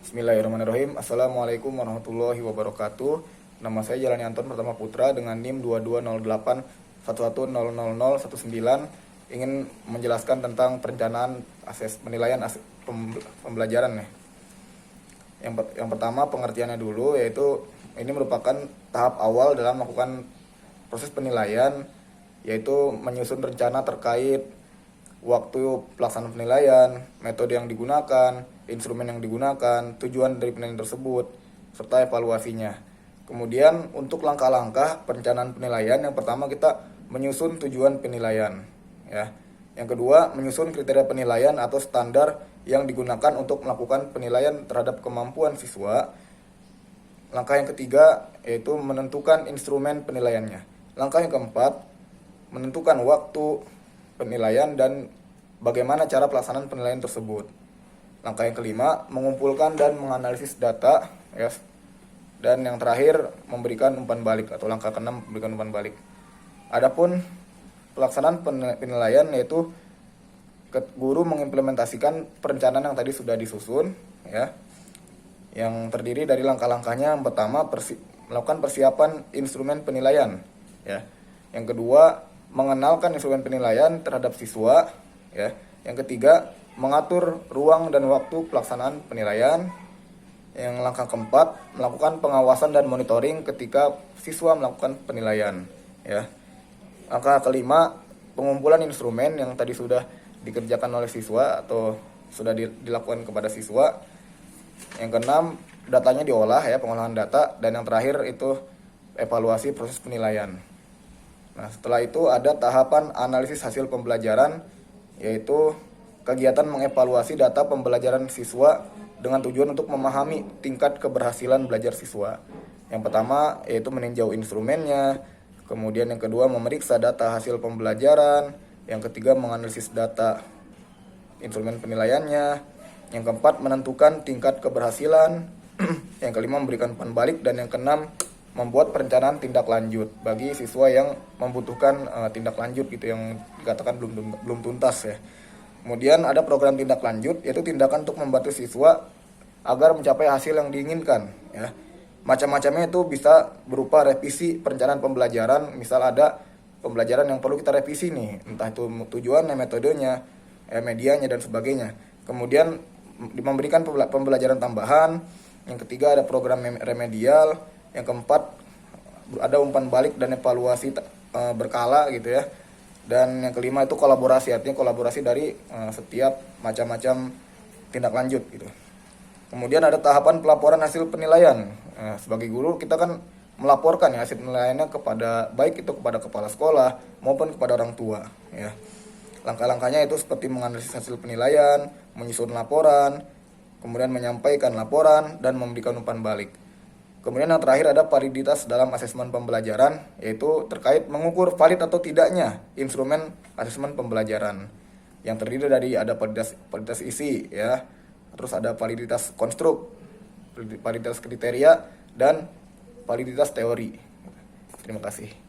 Bismillahirrahmanirrahim. Assalamualaikum warahmatullahi wabarakatuh. Nama saya Jalani Anton Pratama Putra dengan NIM 2208110019, ingin menjelaskan tentang perencanaan penilaian pembelajaran. Yang pertama, pengertiannya dulu, yaitu ini merupakan tahap awal dalam melakukan proses penilaian, yaitu menyusun rencana terkait waktu pelaksanaan penilaian, metode yang digunakan, instrumen yang digunakan, tujuan dari penilaian tersebut, serta evaluasinya. Kemudian untuk langkah-langkah perencanaan penilaian, yang pertama kita menyusun tujuan penilaian, ya. Yang kedua, menyusun kriteria penilaian atau standar yang digunakan untuk melakukan penilaian terhadap kemampuan siswa. Langkah yang ketiga yaitu menentukan instrumen penilaiannya. Langkah yang keempat, menentukan waktu penilaian dan bagaimana cara pelaksanaan penilaian tersebut. Langkah yang kelima, mengumpulkan dan menganalisis data, ya. Dan yang terakhir, memberikan umpan balik, atau langkah keenam, memberikan umpan balik. Adapun pelaksanaan penilaian yaitu guru mengimplementasikan perencanaan yang tadi sudah disusun, ya. Yang terdiri dari langkah-langkahnya. Yang pertama, melakukan persiapan instrumen penilaian, ya. Yang kedua, mengenalkan instrumen penilaian terhadap siswa, ya. Yang ketiga, mengatur ruang dan waktu pelaksanaan penilaian. Yang langkah keempat, melakukan pengawasan dan monitoring ketika siswa melakukan penilaian, ya. Langkah kelima, pengumpulan instrumen yang tadi sudah dikerjakan oleh siswa atau sudah dilakukan kepada siswa. Yang keenam, datanya diolah, ya, pengolahan data. Dan yang terakhir itu evaluasi proses penilaian. Nah, setelah itu ada tahapan analisis hasil pembelajaran, yaitu kegiatan mengevaluasi data pembelajaran siswa dengan tujuan untuk memahami tingkat keberhasilan belajar siswa. Yang pertama yaitu meninjau instrumennya, kemudian yang kedua memeriksa data hasil pembelajaran, yang ketiga menganalisis data instrumen penilaiannya, yang keempat menentukan tingkat keberhasilan, yang kelima memberikan umpan balik, dan yang keenam membuat perencanaan tindak lanjut bagi siswa yang membutuhkan tindak lanjut gitu, yang dikatakan belum tuntas, ya. Kemudian ada program tindak lanjut, yaitu tindakan untuk membantu siswa agar mencapai hasil yang diinginkan, ya. Macam-macamnya itu bisa berupa revisi perencanaan pembelajaran. Misal ada pembelajaran yang perlu kita revisi nih, entah itu tujuannya, metodenya, medianya, dan sebagainya. Kemudian memberikan pembelajaran tambahan. Yang ketiga ada program remedial. Yang keempat ada umpan balik dan evaluasi berkala gitu, ya. Dan yang kelima itu kolaborasi, artinya kolaborasi dari setiap macam-macam tindak lanjut gitu. Kemudian ada tahapan pelaporan hasil penilaian. Sebagai guru kita kan melaporkan, ya, hasil penilaiannya baik itu kepada kepala sekolah maupun kepada orang tua, ya. Langkah-langkahnya itu seperti menganalisis hasil penilaian, menyusun laporan, kemudian menyampaikan laporan dan memberikan umpan balik. Kemudian yang terakhir ada validitas dalam asesmen pembelajaran, yaitu terkait mengukur valid atau tidaknya instrumen asesmen pembelajaran, yang terdiri dari ada validitas isi, ya, terus ada validitas konstruk, validitas kriteria, dan validitas teori. Terima kasih.